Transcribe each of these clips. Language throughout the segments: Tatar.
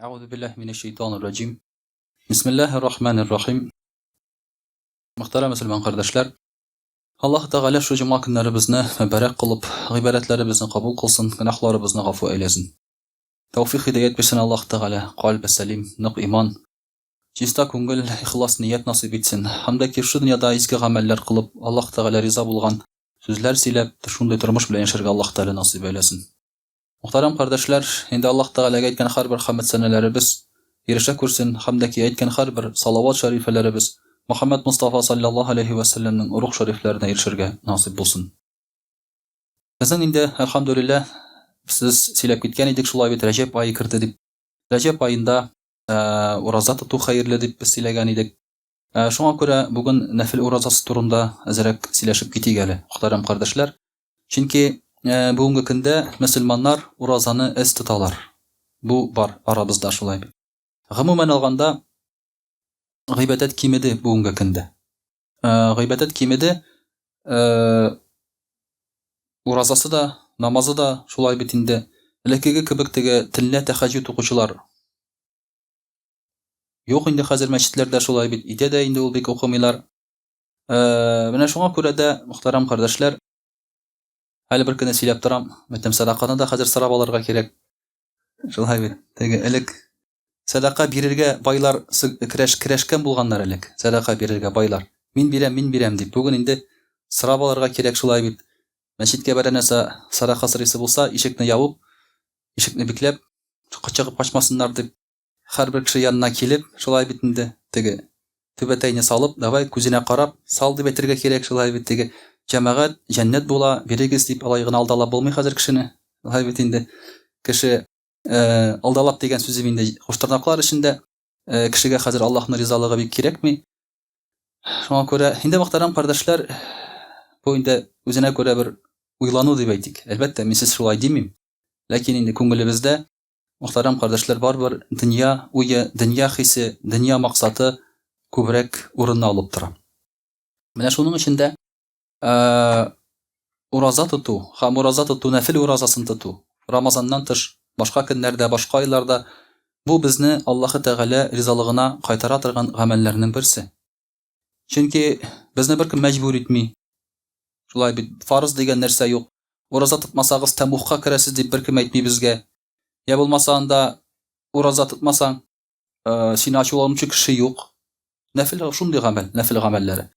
Euzu billahi mineşşeytanirracim. Bismillahirrahmanirrahim. Muhterem Müslüman kardeşler, Allah Teala şu cuma günlerimizni mübarek kılıp, ibadetlerimizni kabul kılsın, günahlarımızı gafu eylesin. Tevfik hidayet versin Allah Teala, kalb selim, nık iman, cista kungul, ihlas niyet nasip etsin. Hamdaki şu dünyada izgi ameller kılıp, Allah Teala riza bulgan sözler silep, şunday turmuş bilen yaşarga Allah Teala nasip eylesin. Muhterem kardeşler, indi Allah Teala'ga aytgan har bir hamd senelerimiz erişe kursin, hamdaki aytgan har bir salavat şerifelerimiz Muhammed Mustafa sallallahu aleyhi ve sellem'nin ruh şeriflerine erişirge nasip bulsun. Bizden indi elhamdülillah siz silep gitken idik şulay bit Recep ayı kirdi dip. Recep ayında urazа tutu hayırlı dip biz silegen idik. Şuna göre bugün nafil urazası turunda azrak sileşip gitigeli muhterem kardeşler. Çünkü bugungi kunda Müslümanlar urazаны es tutalar. Bu var arabızda şulay. Gumuman alganda gıybetet kimidi bugungi kunda. Gıybetet kimidi urazası da namazı da şulay bitinde. Lekege kibiktige tille tahajjud okuçular. Yok indi hazır mescitlerde şulay bit. İde de indi ul bik okumuyorlar. Buna şuna göre de muhterem kardeşler hali bir kine silep turam. Metem sadakаны da hazır sırap alırga kerek. Şulay bit. Tege elek sadaka birirge baylar kireşken bulganlar elek. Sadaka birirge baylar. Min birem deyip. Bugün indi sırap alırga kerek şulay bit. Mescitke berenese sadaka sırası bulsa işikni yavup, işikni biklep, çıkıp kaçmasınlar deyip her bir kişi yanına kelip şulay bitinde tege tübeteyni salıp davay kuzine qarap saldı betirge kerek şulay bittige cemaat cennet bola beregiz deyip alayğını aldalap bolmay hazır kişini şulay bitinde kişi aldalap degen sözü binde hoştırnaklar içinde kişiге hazır Allah'ın rizalığı bir kerek mi? Şuna göre indi muhterem kardeşler bu indi özüne göre bir uylanu deyip aytik. Elbette men siz şulay demeyim. Lakin indi köngülübüzde muhterem kardeşler var bir dünya uyu, dünya hisi, dünya maksatı kübrek urunna alıp tura. Mene şunun içinde uraza tutu, ham uraza tutu, nafil urazasını tutu. Ramazandan tış, başka günlerde, başka aylarda bu bizni Allah-u Teala rizalığına kaytara tırgan amellerinin birisi. Çünkü bizni bir kim mecbur etmey. Şulay bir farz degen nerse yok. Uraza tutmasagız temuhka kiresiz deyip bir kim aytmey bizge. Ya bulmasan da uraza tutmasan seni açı olmuş kişi yok. Nafil şunday amel, nafil amelleri.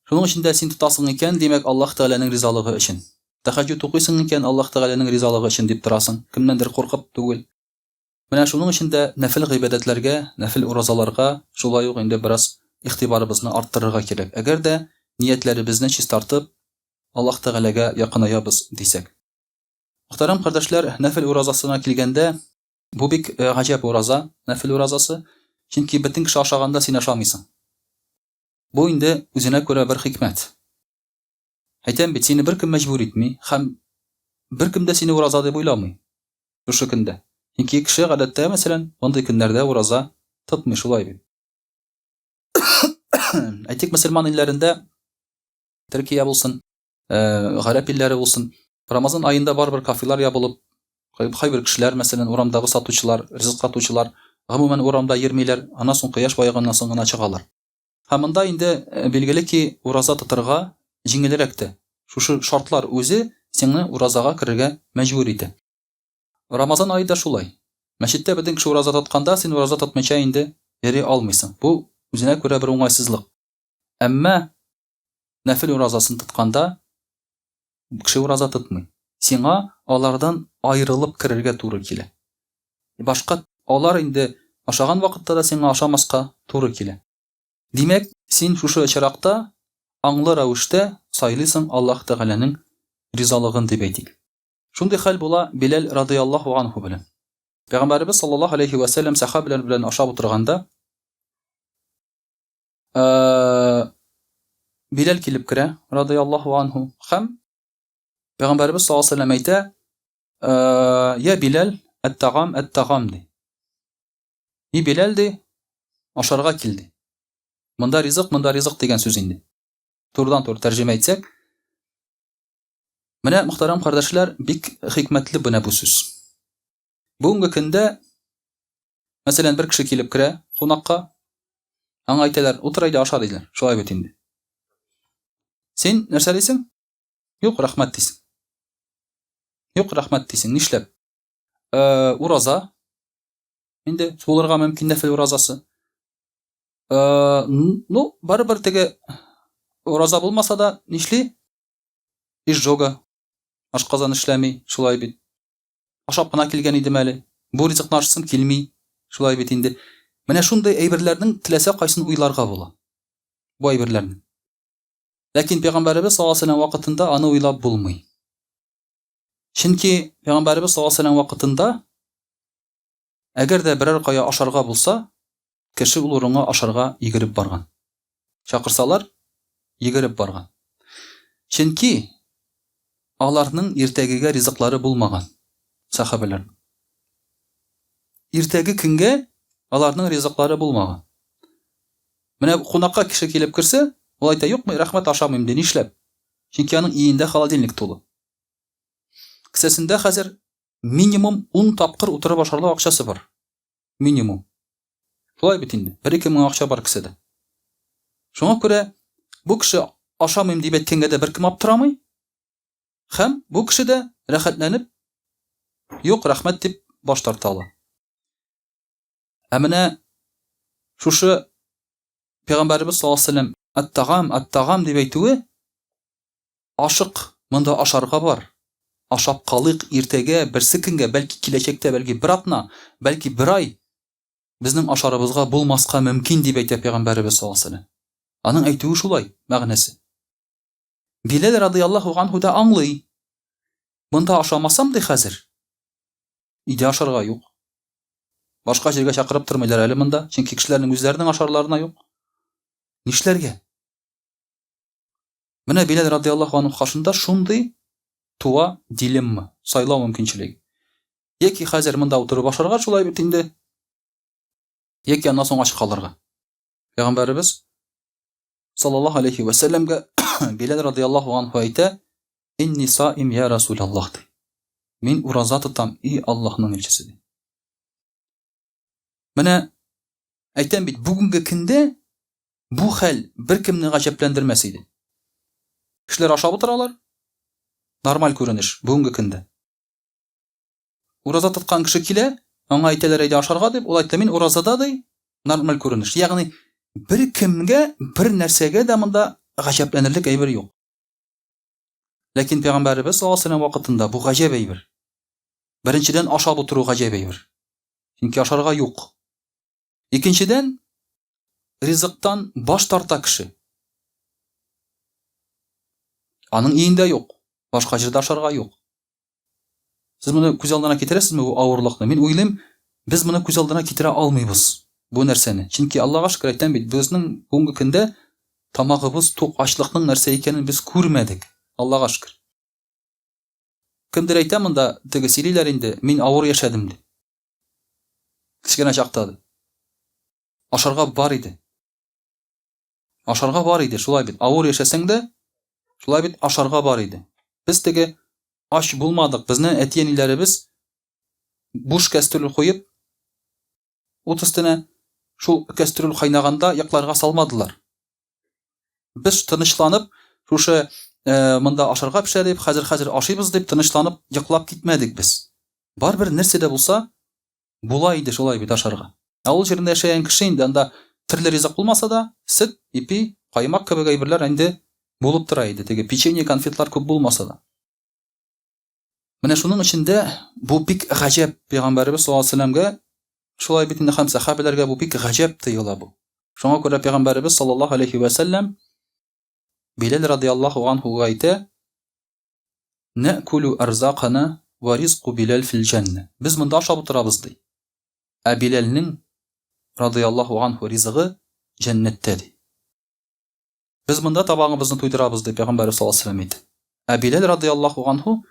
Şunun içinde sen tutasın iken demek Allah Teala'nın rizalığı için. Tahajjud okuyorsun iken Allah Teala'nın rizalığı için deyip durasın. Kimdendir korkup değil. Mene şunun içinde nafil ibadetlerge, nafil urazalarga şulay yok indi biraz ihtibarımızı arttırırga kerek. Eğer de niyetlerimizni çiz tartıp Allah Teala'ga yakınayabız desek. Muhterem kardeşler, nafil urazasına kilgende bu bir acayip uraza, nafil urazası. Çünkü bütün kişi aşağında sen aşamaysın. Bu indi özüne göre bir hikmet. Hayten bit seni bir kim mecbur etmey, hem bir kim de seni uraza deb oylamay. Şu şekilde. Çünkü kişi gadette mesela onday günlerde uraza tutmuş şulay bir. Aytik Müslüman illerinde Türkiye bulsun, Garip illeri bulsun. Ramazan ayında var bir kafeler yapılıp, bir kişiler mesela uramdagı satuşçular, rızık satuşçular, gumuman uramda yermeyler, ana son kıyaş bayağından sonra çıkarlar. Hamında indi belgili ki uraza tutarga jingelerekti. Şu şartlar özü seni urazaga kirige mecbur edi. Ramazan ayı da şulay. Mescitte bedin kişi uraza tutkanda sen uraza tutmaça indi yeri almaysın. Bu özüne göre bir oңайсызlık. Amma nafil urazasını tutkanda kişi uraza tutmay. Sena alardan ayrılıp kirige to'g'ri kele. Başka alar indi aşagan vaqtda da seni aşamaska to'g'ri kele. Demek sen şu çıraqta anlı ravuşta saylısın Allah Teala'nın rizalığını deb aytik. Şunday hal bola Bilal radıyallahu anhu bilen. Peygamberimiz sallallahu aleyhi ve sellem sahabeler bilen aşağı oturganda Bilal kilip kire radıyallahu anhu ham Peygamberimiz sallallahu aleyhi ve sellem ayta ya Bilal et-tagam de. Ya Bilal de aşarga kildi. Mında rizık degen söz indi. Turdan tur tercüme etsek. Mene muhterem kardeşler bik hikmetli buna bu söz. Bugungi kunda Мәсәлән, бер кеше килеп керә кунакка, аңа әйтәләр, утыр әйдә аша диләр. Шулай бит инде. Син нәрсә дисең? Юк, рәхмәт дисең. Юк, рәхмәт дисең. Нишләп? Ураза. Инде булырга мөмкин нәфил уразасы. Барыбер теге ураза булмаса да нишли? Изжога. Ашказан эшләми, шулай бит. Ашап кына килгән идем әле. Бу ризыкны ашсым килми, шулай бит инде. Менә шундый әйберләрнең теләсә кайсын уйларга була. Бу әйберләрне. Ләкин Пәйгамбәрбез саллаллаһу алейһи ва саллям вакытында аны уйлап булмый. Чөнки Пәйгамбәрбез саллаллаһу алейһи ва саллям вакытында әгәр дә берәр кая ашарга булса, кеше ул урынга ашарга йөгереп барган. Чакырсалар, йөгереп барган. Чөнки аларның иртәгегә ризыклары булмаган. Сахабалар. Иртәге көнгә аларның ризыклары булмаган. Менә кунакка кеше килеп керсә, ул әйтә, юк, мин рәхмәт ашамыйм ди, нишләп? Чөнки аның иендә холодильник тулы. Кесәсендә хәзер минимум 10 тапкыр утырып ашарлык акчасы бар. Минимум. Шулай бит инде. 1-2 мең акча бар кесәдә. Шуңа күрә бу кеше ашамыйм дип әйткәнгә дә беркем аптырамый. Һәм бу кеше дә рәхәтләнеп, юк, рәхмәт дип баш тарта ала. Менә шушы Пәйгамбәрбез саллаллаһу алейһи ва саллям ат-тагам дип әйтүе ашык, монда ашарга бар. Ашап калык иртәгә, берсе көнгә, бәлки киләчәктә, бәлки бер атна, бәлки бер ай безнең ашарыбызга булмаска мөмкин дип әйтә Пәйгамбәрбез саллаллаһу алейһи ва саллям. Аның әйтүе шулай, мәгънәсе. Билал радиллаһу анһу да аңлый. Монда ашамасам ди хәзер. Иде ашарга юк. Башка җиргә чакырып тормыйлар әле монда, чөнки кешеләрнең үзләренең ашарларына юк. Нишләргә? Менә Билал радиллаһу анһу хашында шундый туа дилемма, сайлау мөмкинчелеге. Яки хәзер монда утырып ашарга шулай бит инде. Яки аннан соң ачык калырга. Пәйгамбәрбез саллаллаһу алейһи ва саллямга Билал радиллаһу анһу әйтә: "Инни саим я Расулаллаһ." Мин ураза тотам, и Аллаһның илчесе ди. Менә әйтәм бит, бүгенге көндә бу хәл беркемне гаҗәпләндермәс иде. Кешеләр ашап утыралар. Нормаль күренеш бүгенге көндә. Ураза тоткан кеше килә, аңа әйтәләр әйдә ашарга дип, ул әйтә, мин уразада ди, нормаль күренеш. Ягъни беркемгә, бер нәрсәгә дә монда гаҗәпләнерлек әйбер юк. Ләкин Пәйгамбәрбез саллаллаһу алейһи ва саллям вакытында бу гаҗәп әйбер. Беренчедән ашап утыру гаҗәп әйбер. Чөнки ашарга юк. Икенчедән ризыктан баш тарта кеше. Аның иендә юк, башка җирдә ашарга юк. Сез моны күз алдына китерәсезме бу авырлыкны? Мин уйлыйм, без моны күз алдына китерә алмыйбыз бу нәрсәне. Чөнки Аллаһка шөкер әйтәм бит, безнең бүгенге көндә тамагыбыз тук, ачлыкның нәрсә икәнен без күрмәдек. Аллаһка шөкер. Кемдер әйтә монда, теге сөйлиләр инде, мин авыр яшәдем ди. Кичкенә чакта ди. Ашарга бар иде. Ашарга бар иде, шулай бит. Авыр яшәсәң дә, шулай бит ашарга бар иде. Без теге аш булмадык. Безнең әти-әниләребез буш кастрюль куеп, ут өстенә шул кастрюль кайнаганда якларга салмадылар. Без тынычланып, шушы монда ашарга пешереп, хәзер ашыйбыз дип тынычланып яклап китмәдек без. Барбер нәрсә дә булса, була иде шулай бит ашарга. Авыл җирендә яшәгән кеше инде анда төрле ризык булмаса да, сөт, ипи, каймак кебек әйберләр инде булып тора иде. Теге печенье, конфетлар күп булмаса да. Менә шуның эчендә бу бик гаҗәп Пәйгамбәрбез саллаллаһу алейһи ва саллямга, шулай бит инде һәм сахабаларга бу бик гаҗәп тоела бу. Шуңа күрә Пәйгамбәрбез саллаллаһу алейһи ва саллям Билал радиллаһу анһу әйтә: "Нәкулу арзақана ва ризқу Билал фил җанна." Без монда ашап утырабыз ди. Билалның радиллаһу анһу ризыгы җәннәттә ди. Без монда табагыбызны туйдырабыз ди Пәйгамбәр саллаллаһу алейһи ва саллям әйтә. Билал радиллаһу анһу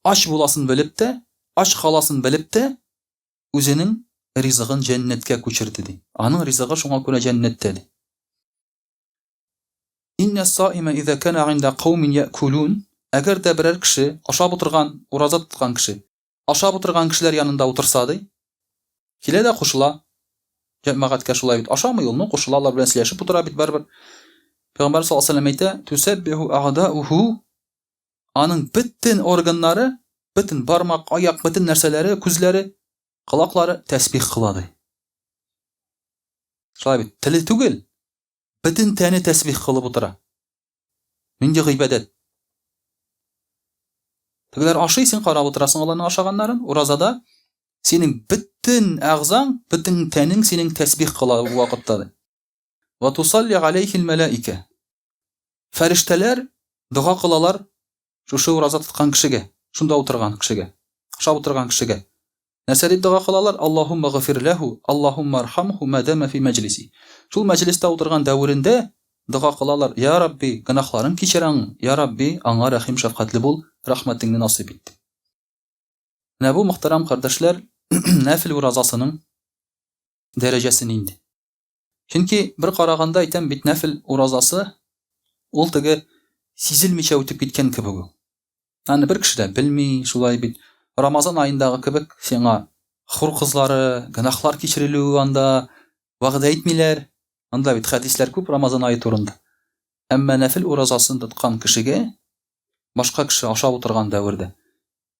аш буласын белеп тә, аш каласын белеп тә үзенең ризыгын җәннәткә күчерде ди. Аның ризыгы шуңа күрә җәннәттә ди. Инна саима иза кана инда каумин якулун, әгәр дә берәр кеше ашап утырган, ураза тоткан кеше, ашап утырган кешеләр янында утырса ди, Килә дә кушыла. Җәмәгатькә шулай бит ашамый ул, кушылалар белән сөйләшеп утыра бит барбер. Пәйгамбәр саллаллаһу алейһи ва сәлләм әйтә: "Тусаббиху аъдауху", аның бөтен органнары, бөтен бармак, аяк, бөтен нәрсәләре, күзләре, колаклары тәсбих кыла ди. Шулай бит, теле түгел, бөтен тәне тәсбих кылып утыра. Нинди гыйбадәт. Тегеләр ашый, син карап утырасың аларның ашаганнарын, уразада синең бөтен әгъзаң, бөтен тәнең синең тәсбих кыла бу вакытта. Ва тусалли алейхил малаика. Фәрештәләр дуга кылалар шушы ураза тоткан кешегә, шунда утырган кешегә, ашап утырган кешегә. Нәрсә дип дуга кылалар? Аллаһумма гфир лаху, Аллаһумма архамху ма дама фи маҗлиси. Шул маҗлистә утырган дәврендә дуга кылалар: "Я Рабби, гынахларын кичерәң, Я Рабби, аңа рәхим шәфкатьле бул, рәхмәтеңне насыйп ит." Менә бу мөхтәрәм кардәшләр, нәфил уразасының дәрәҗәсе нинди? Чөнки бер караганда әйтәм бит, нәфил уразасы ул теге сизелмичә үтеп киткән кебек. Аны бер кеше дә белми, шулай бит. Рамазан аендагы кебек сиңа хур кызлары, гынахлар кичерелүе анда вәгъдә итмиләр. Анда бит хәдисләр күп Рамазан ае турында. Әмма нәфил уразасын тоткан кешегә башка кеше ашап утырган дәврдә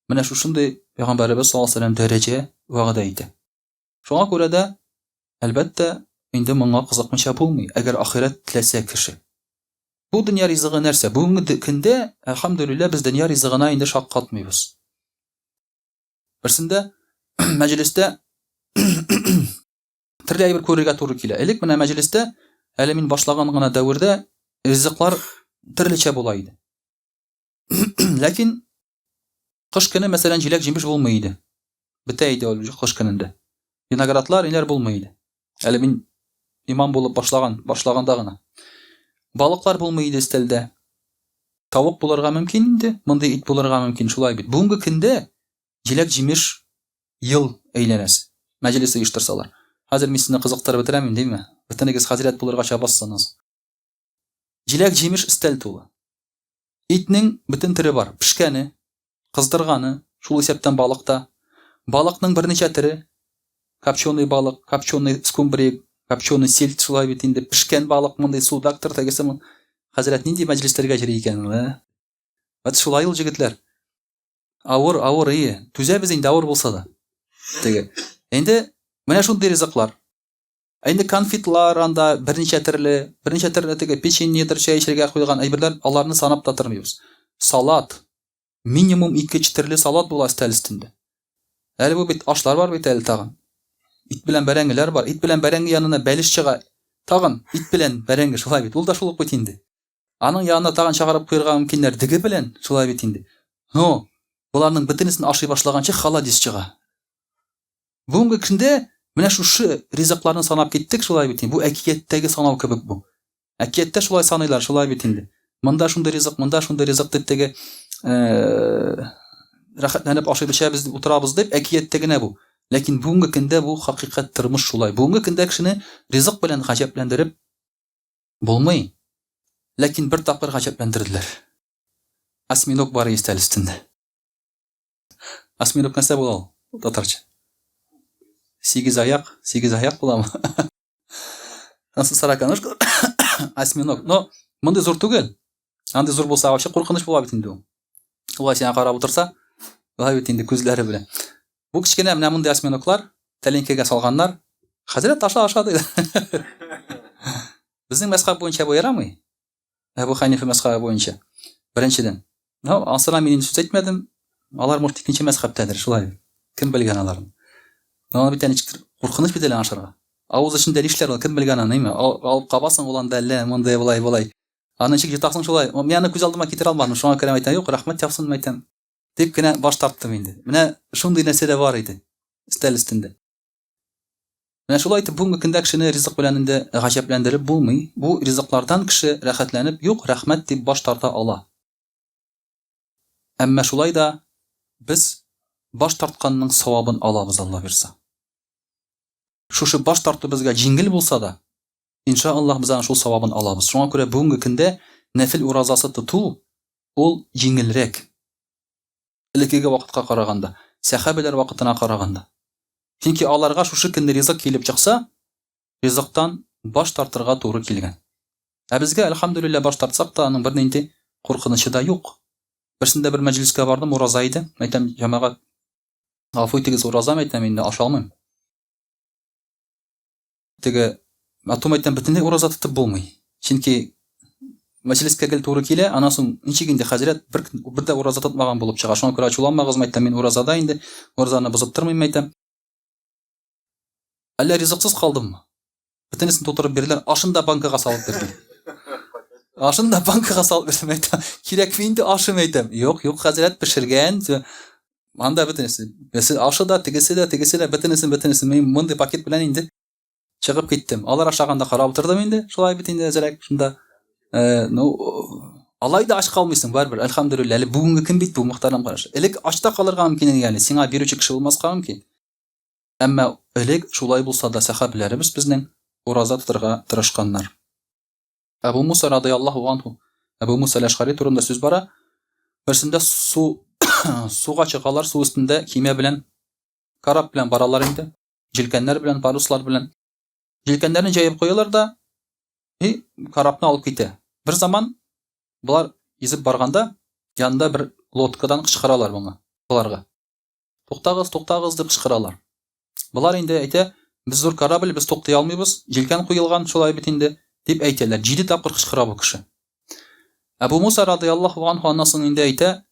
менә шушындай Пәйгамбәрбез саллаллаһу алейһи ва сәлләм дәрәҗә вәгъдә итә. Шуңа күрә дә әлбәттә инде моңа кызыкмыйча булмый, әгәр ахират теләсә кеше. Бу дөнья ризыгы нәрсә? Бүгенге көндә, әлхәмдүлилләh, без дөнья ризыгына инде шаккатмыйбыз. Берсендә мәҗлестә төрле әйбер күрергә туры килә. Элек менә мәҗлестә, әле мин башлаган гына дәврдә ризыклар төрлечә була иде. Ләкин кыш көне мәсәлән җиләк җимеш булмый иде. Бетә иде ул кыш көнендә. Виноградлар иләр булмый иде. Әле мин имам булып башлаганда гына. Балыклар булмый иде стелдә. Тавык булырга мөмкин инде, мондый ит булырга мөмкин, шулай бит. Бүгенге көндә җиләк җимеш ел әйләнәсе. Мәҗлис оештырсалар. Хәзер мин сезне кызыктырып бетерәм, димме? Бөтенегез хәзрәт булырга чабассınız. Җиләк җимеш стел тулы. Итнең бөтен төре бар. Пешкәне, кыздырганы, шул исәптән балыкта. Балыкның берничә төре. Копченый балык, копченый скумбрия, копченый сельдь, шулай бит инде. Пешкән балык мондый судактыр, тегесе. Хәзрәт нинди мәҗлисләргә җыри икән ул? Ват шулай ул җегетләр. Авыр ие. Түзәбез инде авыр булса да. Теге. Инде менә шундый ризыклар. Инде конфетлар анда берничә төрле теге печеньедер, чәй эчәргә куйган әйберләр, аларны санап та тормыйбыз. Салат. Минимум 2 төрле салат була стәл өстендә. Әле бу бит ашлар бар бит әле тагын. Ит белән бәрәңгеләр бар. Ит белән бәрәңге янына бәлеш чыга. Тагын ит белән бәрәңге шулай бит. Ул да шул ук бит инде. Аның янына тагын чыгарып куярга мөмкиннәр диге белән шулай бит инде. Буларның бөтенесен ашый башлаганчы халадис чыга. Бүгенге көндә менә шушы ризыкларны санап киттек, шулай бит инде. Бу әкияттәге санау кебек бу. Әкияттә шулай саныйлар, шулай бит инде. Монда шундый ризык дип теге рәхәтләнеп ашый бешәбез дип утырабыз дип әкияттә генә бу. Ләкин бүгенге көндә бу хакыйкать тормыш шулай. Бүгенге көндә кешене ризык белән гаҗәпләндереп булмый. Ләкин бер тапкыр гаҗәпләндерделәр. Осьминог бар истәл өстендә. Осьминог нәрсә була ул? Татарча. 8 аяк буламы? Насыл сараканышка. Осьминог. Но мондай зур түгел. Андый зур булса, вообще куркыныч була бит инде ул. Улай сиңа карап утырса, улай бит инде күзләре белән. Бу кичкенә менә мондай осьминоглар тәлинкәгә салганнар. Хәзрәт аша диде. Безнең мәсхаб буенча бу ярамый. Әбу Ханифа мәсхабы буенча. Беренчедән. Ансыра мин сүз әйтмәдем. Алар мурт икенче мәсхабтадыр, шулай. Кем белгән аларны? Аны бит әничектер куркыныч бит әле ашырга. Авыз эчендә нишләр ул, кем белгән аны, алып кабасың ул анда әллә мондай булай. Аны ничек җитасың шулай? Мен аны күз алдыма китерә алмадым. Шуңа күрә әйтәм, юк, рәхмәт япсын әйтәм. Дип кенә баш тарттым инде. Менә шундый нәрсә дә бар иде. Стәл өстендә. Менә шулай итеп бүгенге көндә кешене ризык белән инде гаҗәпләндереп булмый. Бу ризыклардан кеше рәхәтләнеп, юк, рәхмәт дип баш тарта ала. Әмма шулай да без баш тартканның савабын алабыз, Алла бирсә. Шушы баш тарту безгә җиңел булса да, иншааллах без аны шул савабын алабыз. Шуңа күрә бүгенге көндә нәфил уразасы тоту ул җиңелрәк. Элеккеге вакытка караганда, сахабалар вакытына караганда. Чөнки аларга шушы көнне ризык килеп чыкса, ризыктан баш тартырга туры килгән. Ә безгә әлхәмдүлиллә баш тартсак та аның бернинди куркынычы да юк. Берсендә бер мәҗлескә бардым, ураза иде. Әйтәм, җәмәгать, гафу итегез, уразам, әйтәм, инде аша алмыйм. Теге атум әйтәм, бөтенләй ураза тотып булмый. Чөнки мәҗлескә гел туры килә, аннан соң ничек инде хәзрәт бер дә ураза тотмаган булып чыга. Шуңа күрә ачуланмагыз, әйтәм, мин уразада инде, уразаны бозып тормыйм, әйтәм. Әллә ризыксыз калдыммы? Бөтенесен тутырып бирделәр, ашын да банкага салып бирде. Ашын да банкага салып бирдем, әйтәм. Кирәкме инде ашым, әйтәм. Юк, хәзрәт пешергән. Анда бөтенесе. Ашы да, тегесе дә бөтенесен мин мондый пакет белән инде чыгып киттем. Алар ашаганда карап утырдым инде. Шулай бит инде әзрәк шунда. Алай да ач калмыйсың барбер. Әлхәмдүлиллә, әле бүгенге көн бит бу мөхтәрәм караш. Элек ачта калырга мөмкин иде, ягъни сиңа бирүче кеше булмаска мөмкин. Әмма элек шулай булса да сахабиләребез безнең ураза тотырга тырышканнар. Абу Муса радиллаһу анху, Абу Муса әл-Ашғари турында сүз бара. Берсендә суга чыгалар, су өстендә киме белән, карап белән баралар инде. Җилкәннәр белән, паруслар белән. Җилкәннәрне җәеп куялар да, карапны алып китә. Бер заман булар изеп барганда, янында бер лодкадан кычкыралар буларга. Туктагыз дип кычкыралар. Булар инде әйтә, без зур корабль, без туктай алмыйбыз, җилкән куелган, шулай бит инде дип әйтәләр. 7 тапкыр кычкыра бу кеше. Абу Муса радиллаһу анху аннан соң инде әйтә,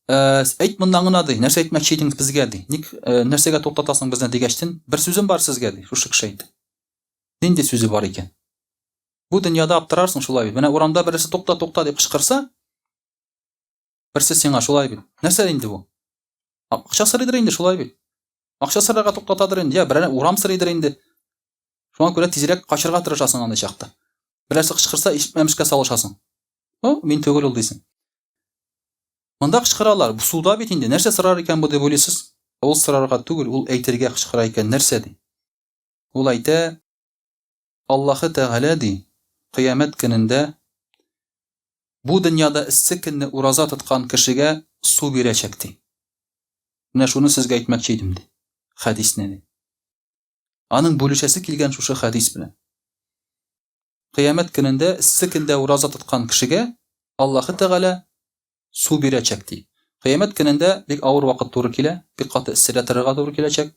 әйт моннан гына ди, нәрсә әйтмәкче идең безгә ди. Ник нәрсәгә туктатасың безне дигәчтен, бер сүзем бар сезгә ди, шушы кеше әйтте. Нинди сүзе бар икән? Бу дөньяда аптырарсың шулай бит. Менә урамда берсе тукта дип кычкырса, берсе сиңа шулай бит. Нәрсә инде бу? Акча сорыйдыр инде шулай бит. Акча сорарга туктатадыр инде, я берәр урам сорыйдыр инде. Шуңа күрә тизрәк качырга тырышасың аны чакта. Берәрсе кычкырса, ишетмәмешкә салышасың. Мин түгел ул дисең. Монда кычкыралар, бу суда бит инде. Нәрсә сорар икән бу дип уйлыйсыз? Ул сорарга түгел, ул әйтергә кычкыра икән. Нәрсә ди? Ул әйтә, Аллаһы Тәгалә ди, кыямәт көнендә бу дөньяда эссе көнне ураза тоткан кешегә су бирәчәк ди. Менә шуны сезгә әйтмәкче идем ди. Хәдисне ди. Аның бүлешәсе килгән шушы хәдис белән. Кыямәт көнендә эссе көндә ураза тоткан кешегә Аллаһы Тәгалә су бирәчәк ди. Кыямәт көнендә бик авыр вакыт туры килә, бик каты эсседә торырга туры киләчәк.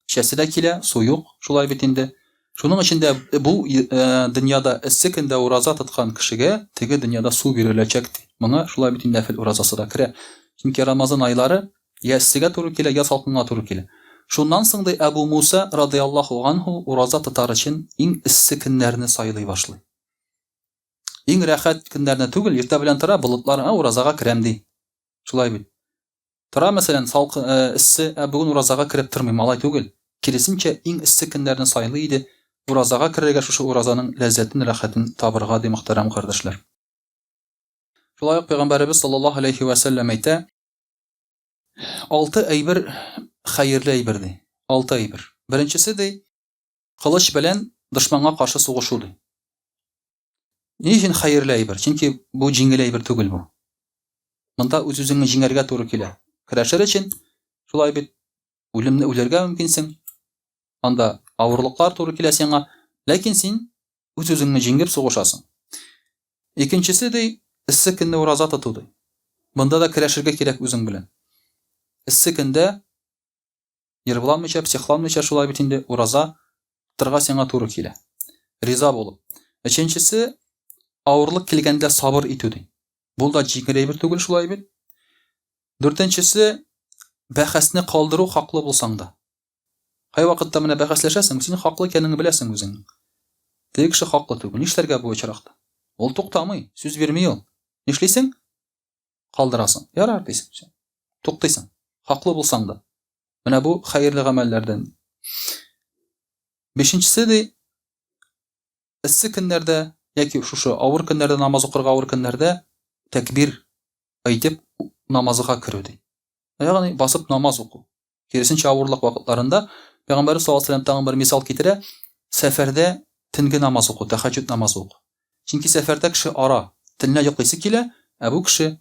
Кичәсе дә килә, су юк, шулай бит инде. Шуның өчен дә бу дөньяда эссе көндә ураза тоткан кешегә теге дөньяда су биреләчәк ди. Моңа шулай бит инде нәфил уразасы да керә. Чөнки Рамазан айлары я эссегә туры килә, я салкынга туры килә. Шуннан соң ди Абу Муса радиллаһу анху ураза тотар өчен иң эссе көннәрне сайлый башлый. Иң рәхәт көннәрне түгел, иртә белән тора, болытларга уразага керәм ди. Шулай бит. Тора, мәсәлән, салкын эссе, бүген уразага кереп тормыйм, алай түгел. Киресенчә иң эссе көннәрне сайлый иде. Уразага керергә шушы уразаның ләззәтен, рәхәтен табырга ди, мөхтәрәм кардәшләр. Шулай ук Пәйгамбәрбез саллаллаһу алейхи ва сәллям әйтә, 6 әйбер хәерле әйбер ди. 6 әйбер. Беренчесе ди, кылыч белән дошманга каршы сугышу ди. Ни өчен хәерле әйбер? Чөнки бу җиңел әйбер түгел бу. Монда үз-үзеңне җиңәргә туры килә. Көрәшер өчен шулай бит үлемне үләргә мөмкинсең. Анда авырлыклар туры килә сиңа, ләкин син үз-үзеңне җиңеп сугышасың. Икенчесе ди, эссе көнне ураза тоту ди. Монда да көрәшергә кирәк үзең белән. Эссе көндә йырбуланмыйча, психланмыйча шулай бит инде ураза торырга сиңа туры килә. Риза булып. Өченчесе, авырлык килгәндә сабыр итү ди. Бу да җиңел әйбер түгел шулай бит. Дүртенчесе, бәхәсне калдыру хаклы булсаң да. Кай вакытта менә бәхәсләшәсең, син хаклы икәнен беләсең үзең. Теге кеше хаклы түгел. Нишләргә бу очракта? Ул туктамый, сүз бирми ул. Нишлисең? Калдырасың. Ярар дисең. Туктыйсың. Хаклы булсаң да. Менә бу хәерле гамәлләрдән. Бишенчесе ди, эссе көннәрдә яки шушы авыр көннәрдә намаз укырга авыр көннәрдә тәкбир әйтеп намазга керү ди. Ягъни басып намаз уку. Киресенчә авырлык вакытларында Пәйгамбәр саллаллаһу алейһи ва сәллям тагын бер мисал китерә, сәфәрдә төнге намаз уку, тәһаҗҗүд намазы уку. Чөнки сәфәрдә кеше ара, төнлә йоклыйсы килә, бу кеше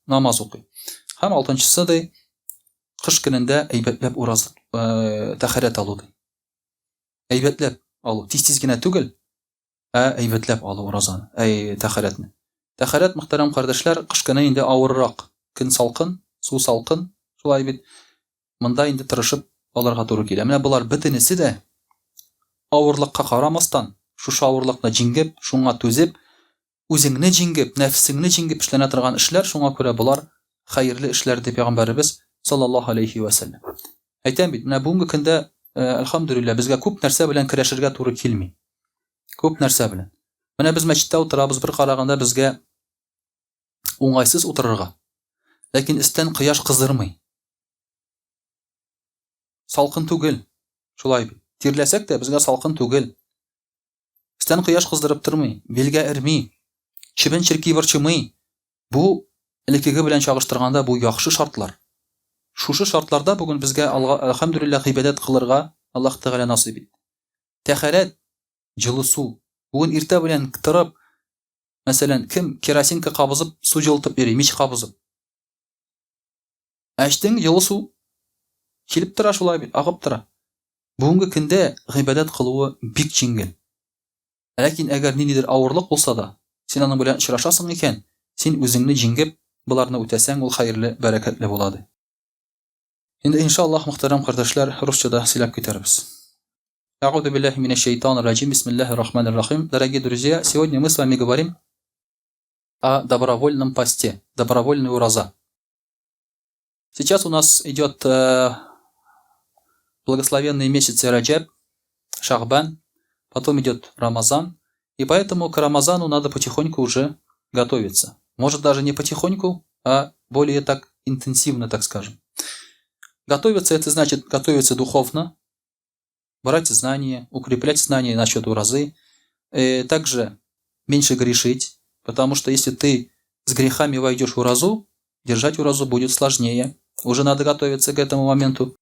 намаз укый. Һәм алтынчысы ди, Кыш көнендә әйбәтләп ураз тәһарәт алу. Әйбәтләп алу, тиз-тиз генә түгел, әйбәтләп алу уразаны, тәһарәтне. Тәһарәт, мөхтәрәм кардәшләр, кыш көне инде авыррак. Көн салкын, су салкын, шулай бит. Монда инде тырышып алырга туры килә. Менә булар бөтенесе дә авырлыкка карамастан, шушы авырлыкны җиңеп, шуңа түзеп, үзеңне җиңеп, нәфсеңне җиңеп эшләнә торган эшләр, шуңа күрә булар хәерле эшләр дип Пәйгамбәрбез саллаллаһу алейхи ва саллям. Әйтәм бит, менә бүгенге көндә, әлхәмдүлилләh, безгә күп нәрсә белән көрәшергә туры килми. Күп нәрсә белән. Менә без мәчеттә утырабыз, бер караганда безгә уңайсыз утырырга. Ләкин истән кояш кыздырмый. Салкын түгел. Шулай бит. Тирләсәк тә безгә салкын түгел. Истән кояш кыздырып тормый, белгә эрми, чебен чирки борчымый. Бу элекеге белән чагыштырганда бу яхшы шартлар. Шушы шартларда бүген безгә әлхәмдүлилләh гыйбадәт кылырга Аллаһ Тәгалә насыйп итте. Тәһарәт, җылы су. Бүген иртә белән торып, мәсәлән, кем керосинка кабызып, су җылытып йөри, мич кабызып. Әчтең җылы су килеп тора, шулай бит, агып тора. Бүгенге көндә гыйбадәт кылуы бик җиңел. Ләкин әгәр ниндидер авырлык булса да, син аның белән очрашасың икән, син үзеңне җиңеп, буларны үтәсәң, ул хәерле, бәрәкәтле булады. Инде иншаллаһ, мөхтәрәм кардәшләр, русчада сөйләп китәрбез. А'удhu billahi minash shaitanir rajim. Бисмиллахир-рахманир рахим. Дорогие друзья, сегодня мы с вами говорим о добровольном посте, добровольный ураза. Сейчас у нас идет благословенные месяцы Раджаб, Шахбан, потом идет Рамазан, и поэтому к Рамазану надо потихоньку уже готовиться. Может даже не потихоньку, а более так интенсивно, так скажем. Готовиться — это значит готовиться духовно, брать знания, укреплять знания насчет уразы, также меньше грешить, потому что если ты с грехами войдешь в уразу, держать уразу будет сложнее. Уже надо готовиться к этому моменту.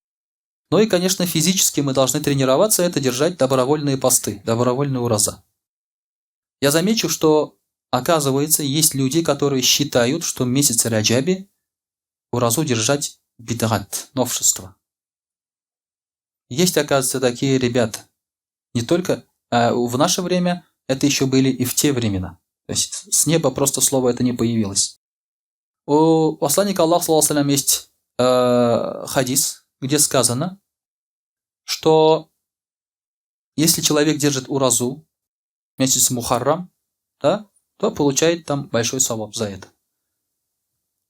Ну и, конечно, физически мы должны тренироваться, это держать добровольные посты, добровольные ураза. Я замечу, что, оказывается, есть люди, которые считают, что в месяце Раджаби уразу держать бидгат, новшество. Есть, оказывается, такие ребята. Не только в наше время, это еще были и в те времена. То есть с неба просто слово это не появилось. У посланника Аллаха, саллаллаху алейхи ва саллям, есть хадис, где сказано, что если человек держит уразу месяц Мухаррам, да, то получает там большой саваб за это.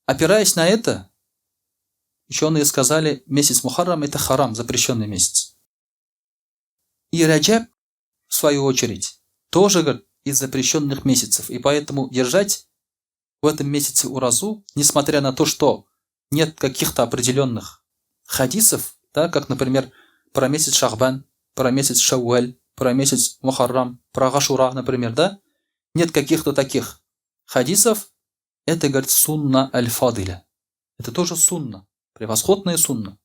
Опираясь на это, ученые сказали, месяц Мухаррам — это харам, запрещенный месяц. И Раджаб, в свою очередь, тоже, говорит, из запрещенных месяцев. И поэтому держать в этом месяце уразу, несмотря на то, что нет каких-то определенных хадисов, да, как, например, про месяц Шахбан, про месяц Шауаль, про месяц Мухаррам, про Гашура, например, да, нет каких-то таких хадисов, это, говорит, сунна аль-фадиля. Это тоже сунна. Превосходная сунна.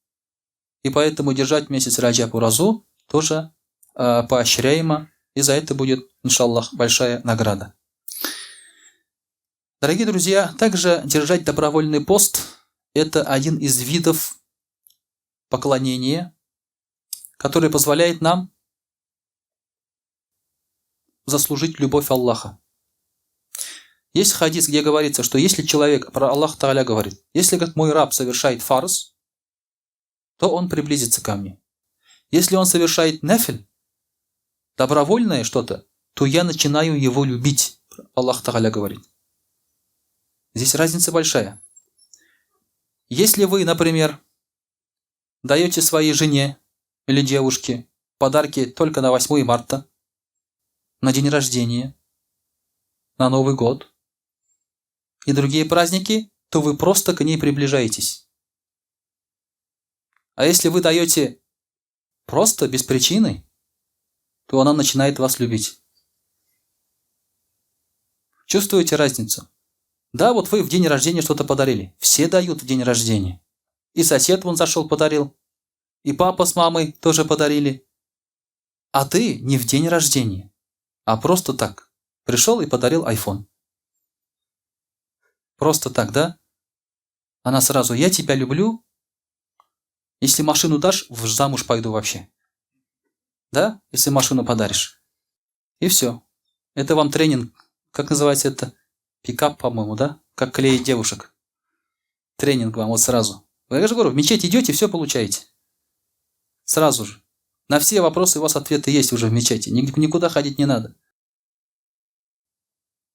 И поэтому держать месяц Раджаб уразу тоже поощряемо, и за это будет, иншаллах, большая награда. Дорогие друзья, также держать добровольный пост — это один из видов поклонения, который позволяет нам заслужить любовь Аллаха. Есть хадис, где говорится, что если человек, про Аллах Тааля говорит, если, как мой раб, совершает фарз, то он приблизится ко мне. Если он совершает нафиль, добровольное что-то, то я начинаю его любить. Аллах Тааля говорит. Здесь разница большая. Если вы, например, даете своей жене или девушке подарки только на 8 марта, на день рождения, на Новый год и другие праздники, то вы просто к ней приближаетесь. А если вы даете просто, без причины, то она начинает вас любить. Чувствуете разницу? Да, вот вы в день рождения что-то подарили. Все дают в день рождения. И сосед вон зашел, подарил. И папа с мамой тоже подарили. А ты не в день рождения, а просто так. Пришел и подарил iPhone. Просто так, да? Она сразу: я тебя люблю, Если машину дашь, в замуж пойду вообще. Да? Если машину подаришь. И все. Это вам тренинг. Как называется это? Пикап, по-моему, да? Как клеить девушек. Тренинг вам вот сразу. Я же говорю, в мечеть идете, все получаете. Сразу же. На все вопросы у вас ответы есть уже в мечети. Никуда ходить не надо.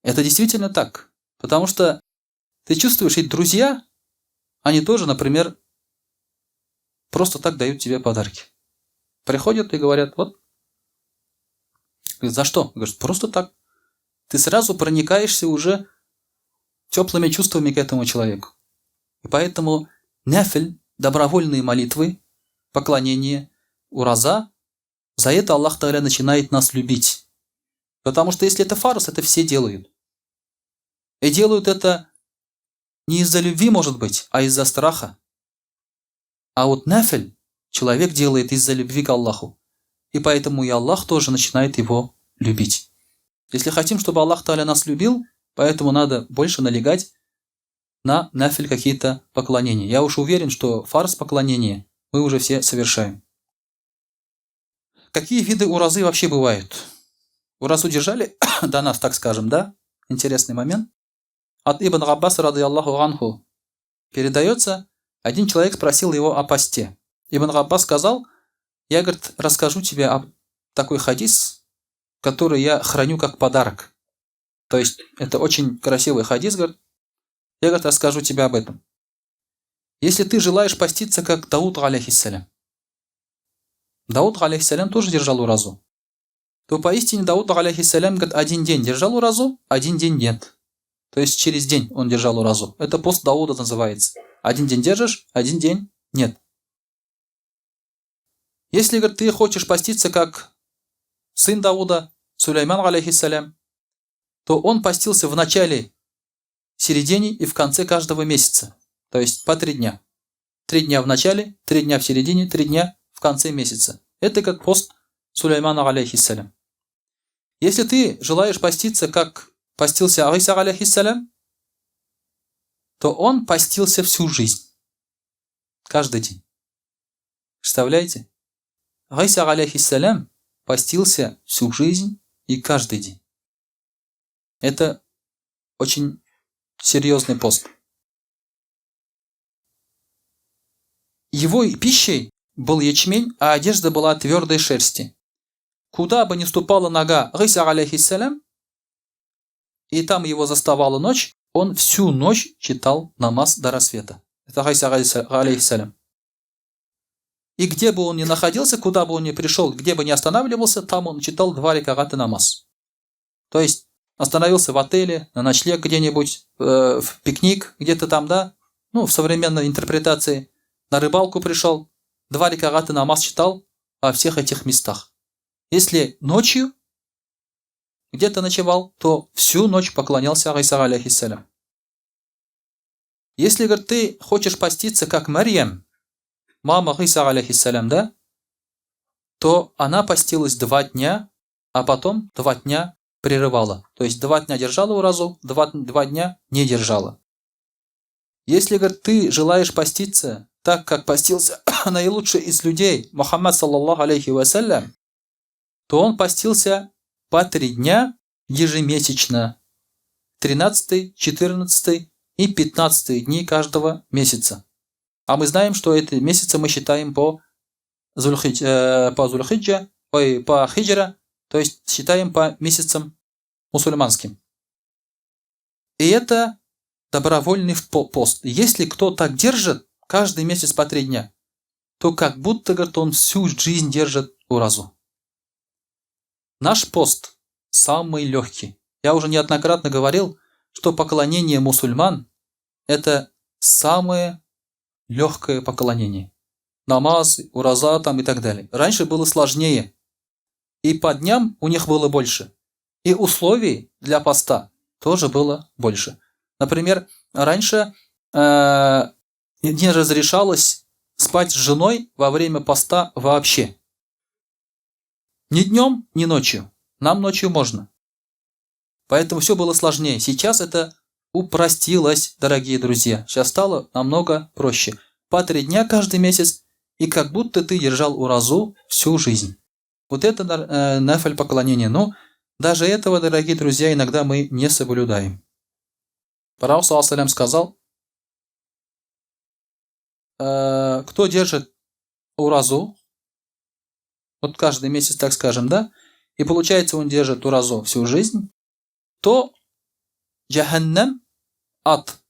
Это действительно так. Потому что ты чувствуешь, и друзья, они тоже, например, просто так дают тебе подарки. Приходят и говорят, вот. Говорят, за что? Говорят, просто так. Ты сразу проникаешься уже теплыми чувствами к этому человеку. И поэтому нафиль, добровольные молитвы, поклонение, ураза, за это Аллах Тааля начинает нас любить. Потому что если это фарз, это все делают. И делают это не из-за любви, может быть, а из-за страха. А вот нафиль человек делает из-за любви к Аллаху. И поэтому и Аллах тоже начинает его любить. Если хотим, чтобы Аллах Тааля нас любил, поэтому надо больше налегать на нафиль какие-то поклонения. Я уж уверен, что фарз поклонения мы уже все совершаем. Какие виды уразы вообще бывают? Уразу держали до нас, так скажем, да? Интересный момент. От Ибн Аббаса, ради Аллаху анху, передается, один человек спросил его о посте. Ибн Аббас сказал, я, говорит, расскажу тебе о такой хадис, который я храню как подарок. То есть, это очень красивый хадис, говорит, я, говорит, расскажу тебе об этом. Если ты желаешь поститься, как Дауд, алейхиссалям, Дауд, алейхиссалям, тоже держал уразу, то поистине Дауд, алейхиссалям, говорит, один день держал уразу, один день нет. То есть через день он держал уразу. Это пост Дауда называется. Один день держишь, один день нет. Если, говорит, ты хочешь поститься, как сын Дауда, Сулейман, алейхиссалям, то он постился в начале, середине и в конце каждого месяца. То есть по 3 дня. 3 дня в начале, 3 дня в середине, 3 дня в конце месяца. Это как пост Сулеймана, алейхиссалям. Если ты желаешь поститься, как постился Иса, алейхиссалям, то он постился всю жизнь. Каждый день. Представляете? Иса, алейхиссалям, постился всю жизнь и каждый день. Это очень серьезный пост. Его пищей был ячмень, а одежда была твердой шерсти. Куда бы ни ступала нога Иса, алейхиссалям, и там его заставала ночь, он всю ночь читал намаз до рассвета. Это Иса, алейхиссалям. И где бы он ни находился, куда бы он ни пришел, где бы ни останавливался, там он читал 2 раката намаз. То есть остановился в отеле, на ночлег где-нибудь, в пикник, где-то там, да, в современной интерпретации, на рыбалку пришел, 2 раката намаз читал во всех этих местах. Если ночью где-то ночевал, то всю ночь поклонялся Иса, алейхиссалям. Если, говорит, ты хочешь поститься, как Марьям, мама Иса, алейхиссалям, да, то она постилась 2 дня, а потом 2 дня прерывала. То есть 2 дня держала уразу, 2 дня не держала. Если, говорит, ты желаешь поститься так, как постился наилучший из людей, Мухаммад, саллаллаху алейхи вассалям, то он постился по 3 дня ежемесячно. 13, 14 и 15 дни каждого месяца. А мы знаем, что эти месяцы мы считаем по Зульхиджа, по Хиджра, то есть считаем по месяцам мусульманским. И это добровольный пост. Если кто так держит каждый месяц по 3 дня, то как будто, говорит, он всю жизнь держит уразу. Наш пост самый легкий. Я уже неоднократно говорил, что поклонение мусульман – это самое легкое поклонение. Намаз, ураза там и так далее. Раньше было сложнее. И по дням у них было больше. И условий для поста тоже было больше. Например, раньше не разрешалось спать с женой во время поста вообще. Ни днем, ни ночью. Нам ночью можно. Поэтому все было сложнее. Сейчас это упростилось, дорогие друзья. Сейчас стало намного проще. По 3 дня каждый месяц и как будто ты держал уразу всю жизнь. Вот это нафиль поклонение. Но даже этого, дорогие друзья, иногда мы не соблюдаем. Пророк ﷺ сказал, кто держит уразу, вот каждый месяц, так скажем, да, и получается он держит уразу всю жизнь, то джаханнам, ад,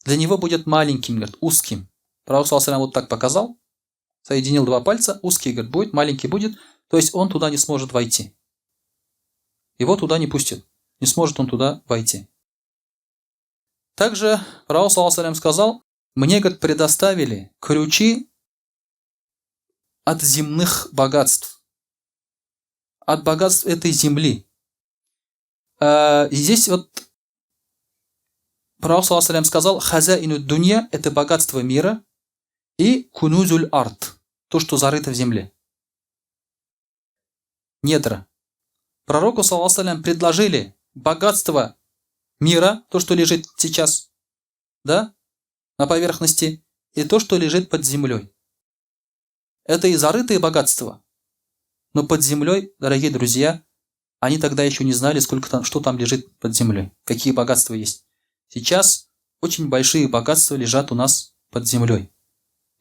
для него будет маленьким, говорит, узким. Пророк ﷺ вот так показал, соединил два пальца, узкий, говорит, будет, маленький будет, то есть он туда не сможет войти. Его туда не пустят, не сможет он туда войти. Также Пророк ﷺ сказал, мне, говорит, предоставили ключи от земных богатств, от богатств этой земли. И здесь вот Пророк ﷺ сказал, хазаину дунья – это богатство мира, и кунузуль арт – то, что зарыто в земле. Недра. Пророку ﷺ предложили богатство мира, то, что лежит сейчас, да, на поверхности, и то, что лежит под землей. Это и зарытые богатства. Но под землей, дорогие друзья, они тогда еще не знали, что там лежит под землей, какие богатства есть. Сейчас очень большие богатства лежат у нас под землей.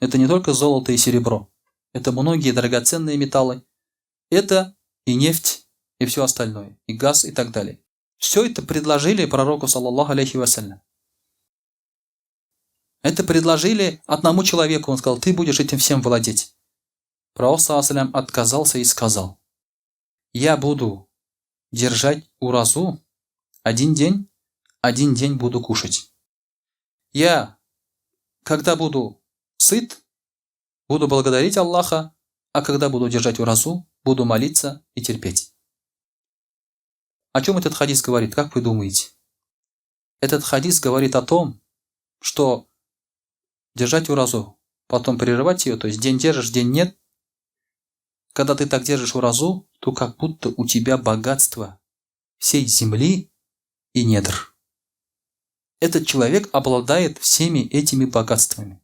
Это не только золото и серебро. Это многие драгоценные металлы. Это и нефть, и все остальное, и газ, и так далее. Все это предложили пророку, саллаллаху алейхи вассалям. Это предложили одному человеку. Он сказал, ты будешь этим всем владеть. Пророк, саллаллаху алейхи вассалям, отказался и сказал, я буду держать уразу один день буду кушать. Я, когда буду сыт, буду благодарить Аллаха, а когда буду держать уразу, буду молиться и терпеть. О чем этот хадис говорит, как вы думаете? Этот хадис говорит о том, что держать уразу, потом прерывать ее, то есть день держишь, день нет. Когда ты так держишь уразу, то как будто у тебя богатство всей земли и недр. Этот человек обладает всеми этими богатствами.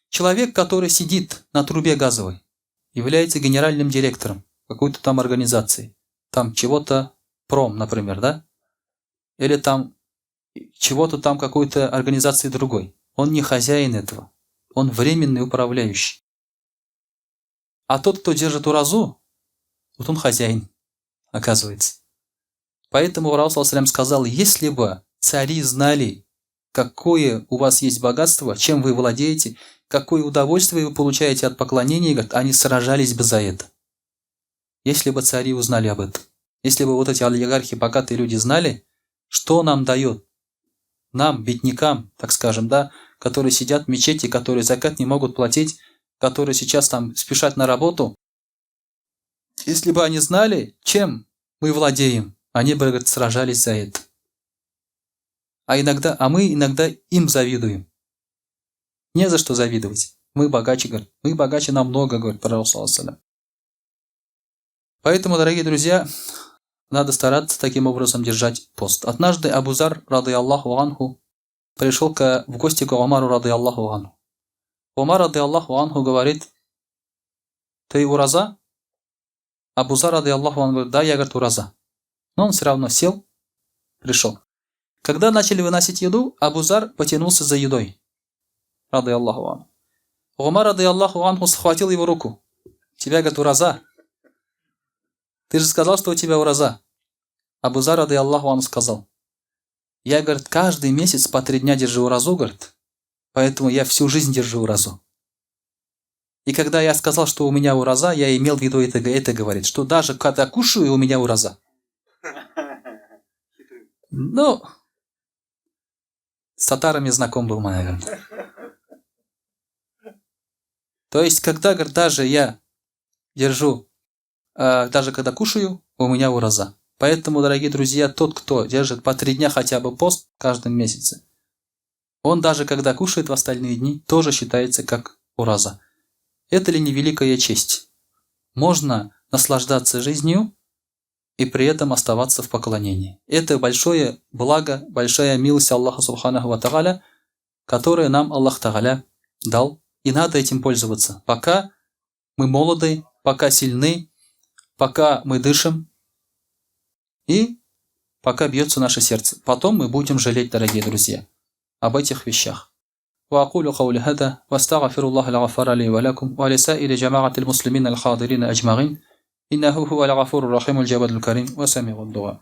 Человек, который сидит на трубе газовой, является генеральным директором какой-то там организации, там чего-то пром, например, да? Или там чего-то там какой-то организации другой. Он не хозяин этого. Он временный управляющий. А тот, кто держит уразу, вот он хозяин, оказывается. Поэтому Пророк ﷺ сказал, если бы цари знали, какое у вас есть богатство, чем вы владеете, какое удовольствие вы получаете от поклонения, говорит, они сражались бы за это. Если бы цари узнали об этом. Если бы вот эти олигархи, богатые люди знали, что нам дает, нам, беднякам, так скажем, да, которые сидят в мечети, которые закат не могут платить, которые сейчас там спешат на работу, если бы они знали, чем мы владеем, они бы, говорит, сражались за это. А мы иногда им завидуем. Не за что завидовать. Мы богаче, говорит. Мы богаче намного, говорит Пророк ﷺ. Поэтому, дорогие друзья, надо стараться таким образом держать пост. Однажды Абу Зар, рады Аллаху анху, пришел в гости к Умару, рады Аллаху анху. Умар, рады Аллаху анху, говорит, ты ураза? Абу Зар, рады Аллаху анху, говорит, да, я, говорит, ураза. Но он все равно сел, пришел. Когда начали выносить еду, Абу Зар потянулся за едой. Рады Аллаху анху. Умар, рады Аллаху анху, схватил его руку. Тебя, говорит, ураза. Ты же сказал, что у тебя ураза. Абу Зар, рады Аллаху анху, сказал. Я, говорит, каждый месяц по 3 дня держу уразу, говорит. Поэтому я всю жизнь держу уразу. И когда я сказал, что у меня ураза, я имел в виду это говорит, что даже когда кушаю, у меня ураза. Ну, с татарами знаком был, наверное. То есть, когда, говорит, даже я держу, даже когда кушаю, у меня ураза. Поэтому, дорогие друзья, тот, кто держит по 3 дня хотя бы пост в каждом месяце, он даже когда кушает в остальные дни, тоже считается как ураза. Это ли не великая честь? Можно наслаждаться жизнью и при этом оставаться в поклонении. Это большое благо, большая милость Аллаха Субханаху ва Тааля, которую нам Аллах Тааля дал, и надо этим пользоваться, пока мы молоды, пока сильны, пока мы дышим и пока бьется наше сердце. Потом мы будем жалеть, дорогие друзья, об этих вещах. وأقول قولي هذا واستغفر الله الغفار لي ولكم ولسائر جماعة المسلمين الحاضرين أجمعين إنه هو الغفور الرحيم الجواد الكريم وسميع الدعاء.